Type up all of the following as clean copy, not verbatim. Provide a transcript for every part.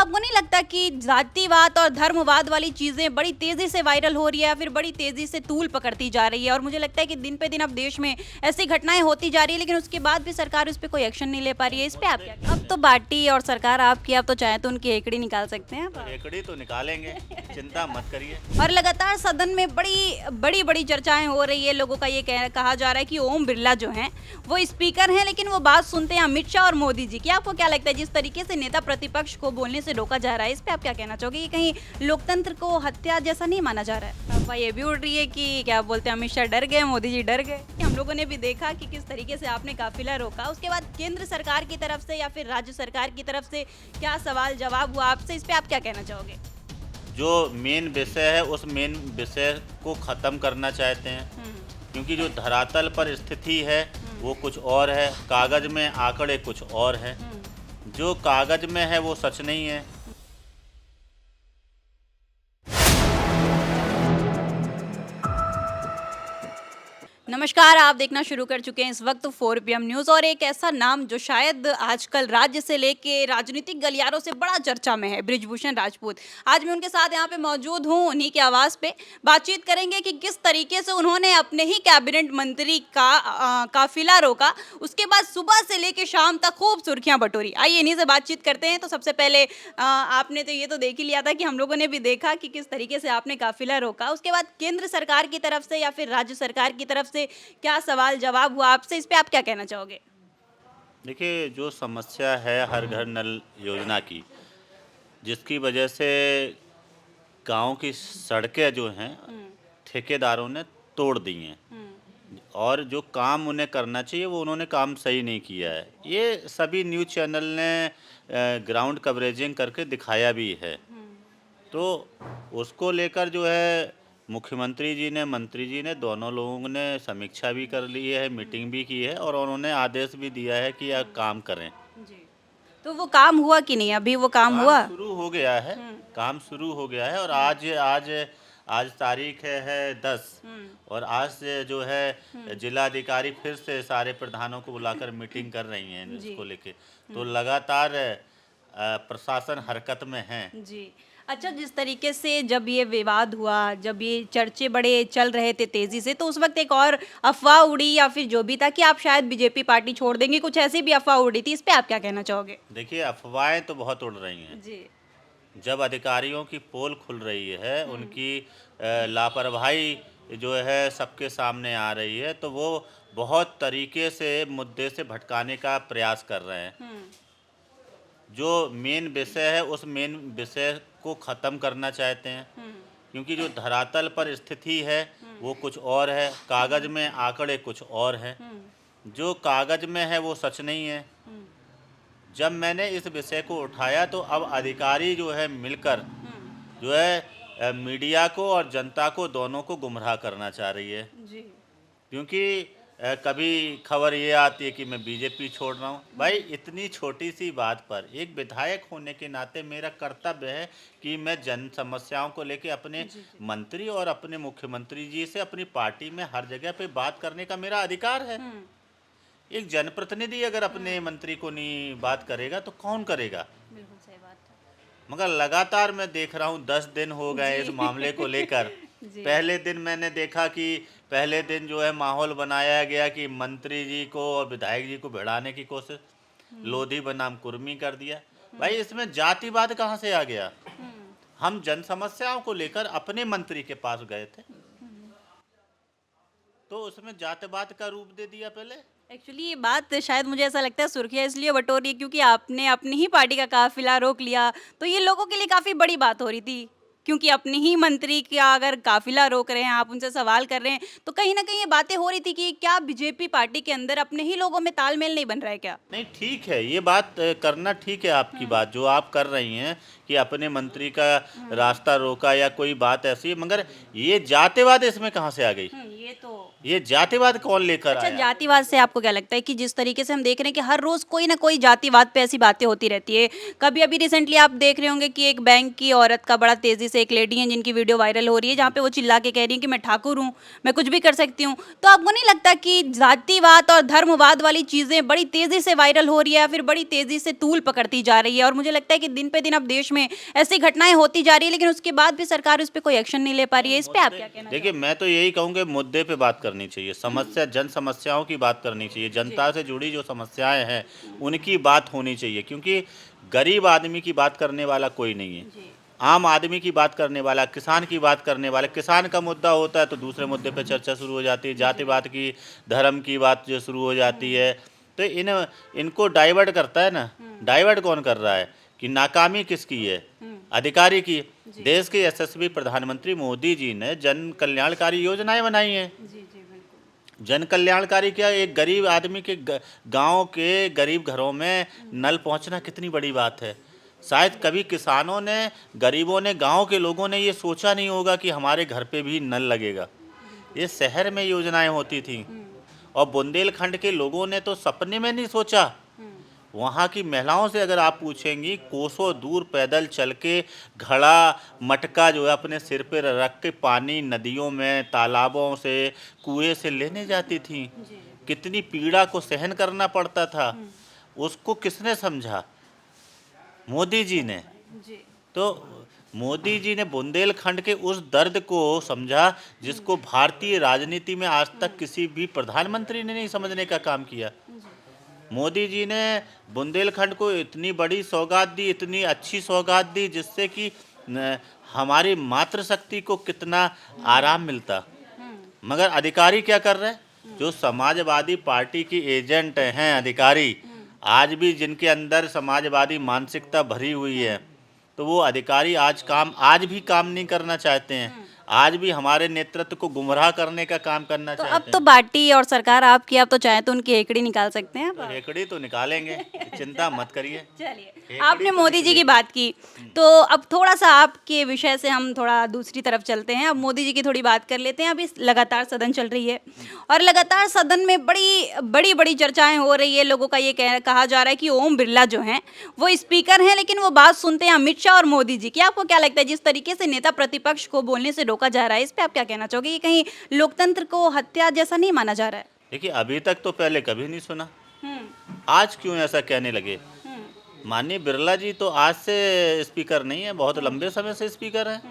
आपको नहीं लगता कि जातिवाद और धर्मवाद वाली चीजें बड़ी तेजी से वायरल हो रही है या फिर बड़ी तेजी से तूल पकड़ती जा रही है? और मुझे लगता है कि दिन पे दिन अब देश में ऐसी घटनाएं होती जा रही है, लेकिन उसके बाद भी सरकार उस पर कोई एक्शन नहीं ले पा रही है। इस पे आप क्या? अब तो बाटी और सरकार आपकी, आप तो चाहे तो उनकी एकड़ी निकाल सकते हैं आप। एकड़ी तो निकालेंगे, चिंता मत करिए। और लगातार सदन में बड़ी बड़ी चर्चाएं हो रही है। लोगों का ये कहा जा रहा है कि ओम बिरला जो हैं वो स्पीकर हैं, लेकिन वो बात सुनते हैं अमित शाह और मोदी जी की। आपको क्या लगता है जिस तरीके से नेता प्रतिपक्ष को बोलने से रोका जा रहा है, इस पे आप क्या कहना चाहोगे? ये कहीं लोकतंत्र को हत्या जैसा नहीं माना जा रहा है? अफवाह ये भी उड़ रही है कि क्या बोलते हैं, अमित शाह डर गए, मोदी जी डर गए। हम लोगों ने भी देखा कि किस तरीके से आपने काफिला रोका, उसके बाद केंद्र सरकार की तरफ से या फिर राज्य सरकार की तरफ से क्या सवाल जवाब हुआ आपसे, इस पे आप क्या कहना चाहोगे? जो मेन विषय है उस मेन विषय को ख़त्म करना चाहते हैं, क्योंकि जो धरातल पर स्थिति है वो कुछ और है, कागज़ में आंकड़े कुछ और हैं। जो कागज़ में है वो सच नहीं है। नमस्कार, आप देखना शुरू कर चुके हैं इस वक्त 4 PM न्यूज़। और एक ऐसा नाम जो शायद आजकल राज्य से लेके राजनीतिक गलियारों से बड़ा चर्चा में है, बृजभूषण राजपूत। आज मैं उनके साथ यहाँ पे मौजूद हूँ, उन्हीं के आवास पे बातचीत करेंगे कि किस तरीके से उन्होंने अपने ही कैबिनेट मंत्री का काफिला रोका, उसके बाद सुबह से लेके शाम तक खूब सुर्खियां बटोरी। आइए इन्हीं से बातचीत करते हैं। तो सबसे पहले आपने तो ये तो देख ही लिया था कि हम लोगों ने भी देखा कि किस तरीके से आपने काफिला रोका, उसके बाद केंद्र सरकार की तरफ से या फिर राज्य सरकार की तरफ से क्या सवाल जवाब हुआ आपसे, इस पे आप क्या कहना चाहोगे? देखिए, जो समस्या है हर घर नल योजना की, जिसकी वजह से गाँव की सड़कें जो हैं ठेकेदारों ने तोड़ दी हैं और जो काम उन्हें करना चाहिए वो उन्होंने काम सही नहीं किया है। ये सभी न्यूज़ चैनल ने ग्राउंड कवरेजिंग करके दिखाया भी है। तो उसको लेकर जो है मुख्यमंत्री जी ने, मंत्री जी ने, दोनों लोगों ने समीक्षा भी कर ली है, मीटिंग भी की है और उन्होंने आदेश भी दिया है कि यह काम करें। जी। तो वो काम हुआ कि नहीं? अभी वो काम काम हुआ? शुरू हो गया है, काम शुरू हो गया है और आज आज आज तारीख है 10 और आज से जो है जिलाधिकारी फिर से सारे प्रधानों को बुलाकर मीटिंग कर रही हैं जी। इसको लेके। तो लगातार प्रशासन हरकत में है। जी। अच्छा, जिस तरीके से जब ये विवाद हुआ, जब ये चर्चे बड़े चल रहे थे तेजी से, तो उस वक्त एक और अफवाह उड़ी या फिर जो भी था कि आप शायद बीजेपी पार्टी छोड़ देंगे, कुछ ऐसी भी अफवाह उड़ी थी। इस पे आप क्या कहना चाहोगे? देखिए, अफवाहें तो बहुत उड़ रही हैं। जी। जब अधिकारियों की पोल खुल रही है, उनकी लापरवाही जो है सबके सामने आ रही है, तो वो बहुत तरीके से मुद्दे से भटकाने का प्रयास कर रहे हैं। जो मेन विषय है उस मेन विषय को ख़त्म करना चाहते हैं, क्योंकि जो धरातल पर स्थिति है वो कुछ और है, कागज़ में आंकड़े कुछ और हैं। जो कागज़ में है वो सच नहीं है। जब मैंने इस विषय को उठाया तो अब अधिकारी जो है मिलकर जो है मीडिया को और जनता को दोनों को गुमराह करना चाह रही है। जी। क्योंकि कभी खबर ये आती है कि मैं बीजेपी छोड़ रहा हूँ। भाई, इतनी छोटी सी बात पर एक विधायक होने के नाते मेरा कर्तव्य है कि मैं जन समस्याओं को लेके अपने मंत्री और अपने मुख्यमंत्री जी से अपनी पार्टी में हर जगह पे बात करने का मेरा अधिकार है। एक जनप्रतिनिधि अगर अपने मंत्री को नहीं बात करेगा तो कौन करेगा? बिल्कुल सही बात है। मगर लगातार मैं देख रहा हूँ 10 दिन हो गए इस मामले को लेकर। जी। पहले दिन मैंने देखा कि पहले दिन जो है माहौल बनाया गया कि मंत्री जी को और विधायक जी को भिड़ाने की कोशिश, लोधी बनाम कुर्मी कर दिया। भाई, इसमें जातिवाद कहाँ से आ गया? हम जन समस्याओं को लेकर अपने मंत्री के पास गए थे, तो उसमें जातिवाद का रूप दे दिया पहले। एक्चुअली ये बात शायद मुझे ऐसा लगता है सुर्खियाँ इसलिए बटोर रही है क्योंकि आपने अपनी ही पार्टी का काफिला रोक लिया, तो ये लोगों के लिए काफ़ी बड़ी बात हो रही थी। क्योंकि अपने ही मंत्री का अगर काफिला रोक रहे हैं, आप उनसे सवाल कर रहे हैं, तो कहीं न कहीं ये बातें हो रही थी कि क्या बीजेपी पार्टी के अंदर अपने ही लोगों में तालमेल नहीं बन रहा है क्या? नहीं, ठीक है, ये बात करना ठीक है आपकी बात जो आप कर रही हैं कि अपने मंत्री का रास्ता रोका या कोई बात ऐसी है, मगर ये जातिवाद इसमें कहाँ से आ गई? ये ये जातिवाद कौन लेकर अच्छा, आया? जातिवाद से आपको क्या लगता है कि जिस तरीके से हम देख रहे हैं कि हर रोज कोई ना कोई जातिवाद पे ऐसी बातें होती रहती है। कभी अभी रिसेंटली आप देख रहे होंगे कि एक बैंक की औरत का बड़ा तेजी से, एक लेडी है जिनकी वीडियो वायरल हो रही है जहाँ पे वो चिल्ला के कह रही है कि मैं ठाकुर हूँ, मैं कुछ भी कर सकती हूँ। तो आपको नहीं लगता कि जातिवाद और धर्मवाद वाली चीजें बड़ी तेजी से वायरल हो रही है या फिर बड़ी तेजी से तूल पकड़ती जा रही है? और मुझे लगता है कि दिन पे दिन अब देश में ऐसी घटनाएं होती जा रही है, लेकिन उसके बाद भी सरकार उस पर कोई एक्शन नहीं ले पा रही है। इस पे आप क्या कहना देखिए, मैं तो यही कहूँगा मुद्दे पे बात करनी चाहिए, समस्या जन समस्याओं की बात करनी चाहिए, जनता से जुड़ी जो समस्याएं हैं उनकी बात होनी चाहिए, क्योंकि गरीब आदमी की बात करने वाला कोई नहीं है। जी। आम आदमी की बात करने वाला, किसान की बात करने वाला, किसान का मुद्दा होता है तो दूसरे मुद्दे पे चर्चा शुरू हो जाती है, जातिवाद की, धर्म की बात जो शुरू हो जाती है। तो इनको डाइवर्ट करता है ना, डाइवर्ट कौन कर रहा है कि नाकामी किसकी है? अधिकारी की। देश के यशस्वी प्रधानमंत्री मोदी जी ने जन कल्याणकारी योजनाएं बनाई हैं। जी जी बिल्कुल। जन कल्याणकारी क्या, एक गरीब आदमी के गांव के गरीब घरों में नल पहुंचना कितनी बड़ी बात है। शायद कभी किसानों ने, गरीबों ने, गांव के लोगों ने ये सोचा नहीं होगा कि हमारे घर पे भी नल लगेगा। ये शहर में योजनाएं होती थी और बुंदेलखंड के लोगों ने तो सपने में नहीं सोचा। वहाँ की महिलाओं से अगर आप पूछेंगी, कोसों दूर पैदल चल के घड़ा मटका जो है अपने सिर पे रख के पानी नदियों में, तालाबों से, कुएं से लेने जाती थी। कितनी पीड़ा को सहन करना पड़ता था, उसको किसने समझा? मोदी जी ने। जी। तो मोदी जी ने बुंदेलखंड के उस दर्द को समझा जिसको भारतीय राजनीति में आज तक किसी भी प्रधानमंत्री ने नहीं समझने का काम किया। मोदी जी ने बुंदेलखंड को इतनी बड़ी सौगात दी, इतनी अच्छी सौगात दी, जिससे कि हमारी मातृशक्ति को कितना आराम मिलता। मगर अधिकारी क्या कर रहे हैं? जो समाजवादी पार्टी की एजेंट हैं अधिकारी, आज भी जिनके अंदर समाजवादी मानसिकता भरी हुई है, तो वो अधिकारी आज भी काम नहीं करना चाहते हैं। आज भी हमारे नेतृत्व को गुमराह करने का काम करना तो चाहते अब हैं। तो पार्टी और सरकार आपकी, आप तो चाहे तो उनकी हेकड़ी निकाल सकते हैं तो आप। हेकड़ी तो निकालेंगे, चिंता मत करिए। चलिए, हेकड़ी आपने तो मोदी जी की बात की, तो अब थोड़ा सा आपके विषय से हम थोड़ा दूसरी तरफ चलते हैं। अब मोदी जी की थोड़ी बात कर लेते हैं। अभी लगातार सदन चल रही है और लगातार सदन में बड़ी बड़ी चर्चाएं हो रही है। लोगों का ये कहा जा रहा है कि ओम बिरला जो हैं वो स्पीकर हैं, लेकिन वो बात सुनते हैं अमित शाह और मोदी जी की। आपको क्या लगता है जिस तरीके से नेता प्रतिपक्ष को बोलने से रोका जा रहा है, इस पे आप क्या कहना चाहोगे? ये कहीं लोकतंत्र को हत्या जैसा नहीं माना जा रहा है? देखिए, अभी तक तो पहले कभी नहीं सुना, हम्म आज क्यों ऐसा कहने लगे? माननीय बिरला जी तो आज से स्पीकर नहीं है, बहुत लंबे समय से स्पीकर हैं।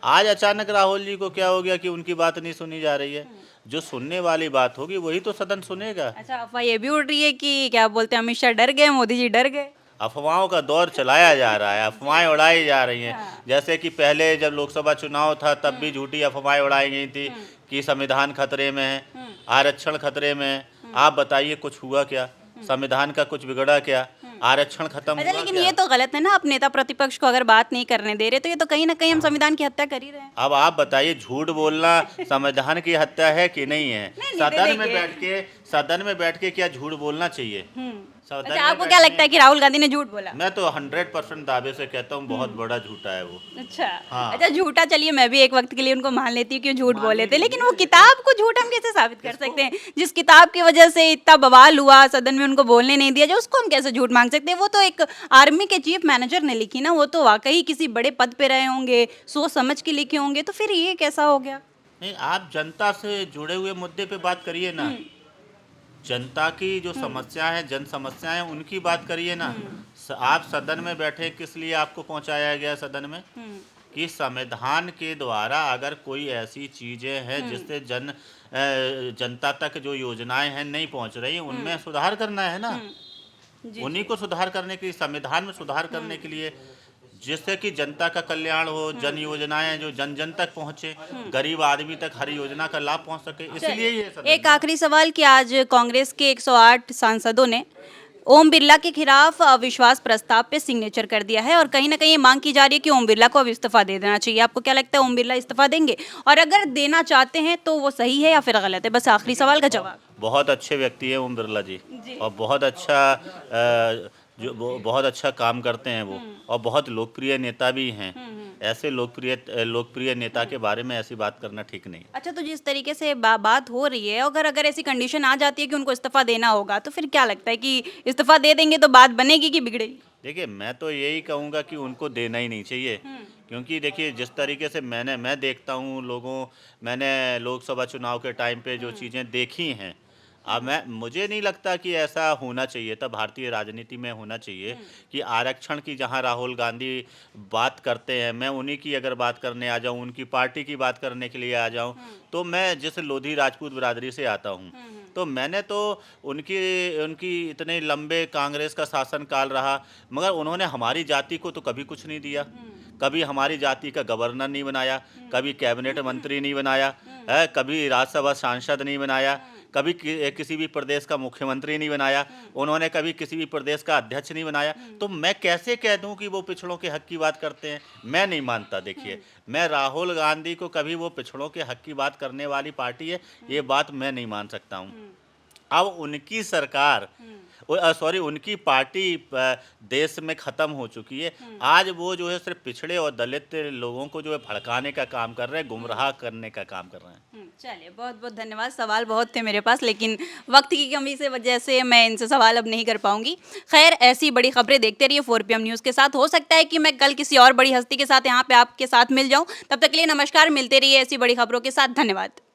आज अचानक राहुल जी को क्या हो गया कि उनकी बात नहीं सुनी जा रही है? जो सुनने वाली बात होगी वही तो सदन सुनेगा। अच्छा, अफवाह ये भी उड़ रही है कि क्या बोलते हैं, अमित शाह डर गए, मोदी जी डर गए। अफवाहों का दौर चलाया जा रहा है, अफवाहें उड़ाई जा रही हैं। जैसे कि पहले जब लोकसभा चुनाव था तब भी झूठी अफवाहें उड़ाई गई थी कि संविधान खतरे में है, आरक्षण खतरे में है। आप बताइए कुछ हुआ क्या? संविधान का कुछ बिगड़ा क्या? आरक्षण खत्म अच्छा, हुआ लेकिन क्या? ये तो गलत है ना, आप नेता प्रतिपक्ष को अगर बात नहीं करने दे रहे तो ये तो कहीं ना कहीं हम संविधान की हत्या कर ही रहे हैं। अब आप बताइए, झूठ बोलना संविधान की हत्या है कि नहीं है? नहीं, सदन में बैठ के क्या झूठ बोलना चाहिए? सदन अच्छा, में आपको क्या बैठने- लगता है कि राहुल गांधी ने झूठ बोला? मैं तो 100% दावे से कहता हूँ बहुत बड़ा झूठा है वो। अच्छा। हाँ। अच्छा, झूठा, चलिए मैं भी एक वक्त के लिए उनको मान लेती हूँ कि झूठ बोले थे, लेकिन वो किताब को झूठ हम कैसे साबित कर सकते हैं? जिस किताब की वजह से इतना बवाल हुआ, सदन में उनको बोलने नहीं दिया, जो उसको हम कैसे झूठ मांग सकते हैं? वो तो एक आर्मी के चीफ मैनेजर ने लिखी ना, वो तो वाकई किसी बड़े पद पे रहे होंगे, सोच समझ के लिखे होंगे, तो फिर ये कैसा हो गया? नहीं, आप जनता से जुड़े हुए मुद्दे पे बात करिए ना। जनता की जो समस्या है, जन समस्याएं हैं, उनकी बात करिए ना। आप सदन में बैठे, किस लिए आपको पहुंचाया गया सदन में? कि संविधान के द्वारा अगर कोई ऐसी चीजें हैं जिससे जनता तक जो योजनाएं हैं नहीं पहुंच रही, उनमें सुधार करना है ना। उन्हीं को सुधार करने के लिए, संविधान में सुधार करने के लिए, जिससे कि जनता का कल्याण हो, जन योजनाएं जो जन जन तक पहुंचे, गरीब आदमी तक हर योजना का लाभ पहुंच सके, इसलिए ये सदन एक आखिरी सवाल कि आज कांग्रेस के 108 सांसदों ने ओम बिरला के खिलाफ अविश्वास प्रस्ताव पे सिग्नेचर कर दिया है और कहीं ना कहीं ये मांग की जा रही है कि ओम बिरला को अब इस्तीफा दे देना चाहिए। आपको क्या लगता है, ओम बिरला इस्तीफा देंगे? और अगर देना चाहते हैं तो वो सही है या फिर गलत है? बस आखिरी सवाल का जवाब। बहुत अच्छे व्यक्ति हैं ओम बिरला जी, जी। और बहुत अच्छा जो वो बहुत अच्छा काम करते हैं वो, और बहुत लोकप्रिय नेता भी हैं। ऐसे लोकप्रिय नेता के बारे में ऐसी बात करना ठीक नहीं। अच्छा, तो जिस तरीके से बात हो रही है, अगर अगर ऐसी कंडीशन आ जाती है कि उनको इस्तीफा देना होगा, तो फिर क्या लगता है कि इस्तीफा दे देंगे तो बात बनेगी कि बिगड़ेगी? देखिए, मैं तो यही कहूँगा कि उनको देना ही नहीं चाहिए, क्योंकि देखिए जिस तरीके से मैं देखता हूँ मैंने लोकसभा चुनाव के टाइम पे जो चीज़ें देखी हैं, अब मैं मुझे नहीं लगता कि ऐसा होना चाहिए था, भारतीय राजनीति में होना चाहिए कि आरक्षण की जहाँ राहुल गांधी बात करते हैं, मैं उन्हीं की अगर बात करने आ जाऊँ, उनकी पार्टी की बात करने के लिए आ जाऊँ, तो मैं जिस लोधी राजपूत बिरादरी से आता हूँ, तो मैंने तो उनकी उनकी इतने लंबे कांग्रेस का शासनकाल रहा, मगर उन्होंने हमारी जाति को तो कभी कुछ नहीं दिया। कभी हमारी जाति का गवर्नर नहीं बनाया, कभी कैबिनेट मंत्री नहीं बनाया, है, कभी राज्यसभा सांसद नहीं बनाया, कभी किसी भी प्रदेश का मुख्यमंत्री नहीं बनाया, उन्होंने कभी किसी भी प्रदेश का अध्यक्ष नहीं बनाया। तो मैं कैसे कह दूं कि वो पिछड़ों के हक की बात करते हैं? मैं नहीं मानता। देखिए, मैं राहुल गांधी को कभी वो पिछड़ों के हक की बात करने वाली पार्टी है, ये बात मैं नहीं मान सकता हूँ। अब उनकी सरकार सॉरी, उनकी पार्टी देश में ख़त्म हो चुकी है। आज वो जो है सिर्फ पिछड़े और दलित लोगों को जो है भड़काने का काम कर रहे हैं, गुमराह करने का काम कर रहे हैं। चलिए, बहुत-बहुत धन्यवाद। सवाल बहुत थे मेरे पास, लेकिन वक्त की कमी से वजह से मैं इनसे सवाल अब नहीं कर पाऊँगी। खैर, ऐसी बड़ी खबरें देखते रहिए 4 पीएम न्यूज़ के साथ। हो सकता है कि मैं कल किसी और बड़ी हस्ती के साथ यहाँ पे आपके साथ मिल जाऊँ। तब तक के लिए नमस्कार, मिलते रहिए ऐसी बड़ी खबरों के साथ। धन्यवाद।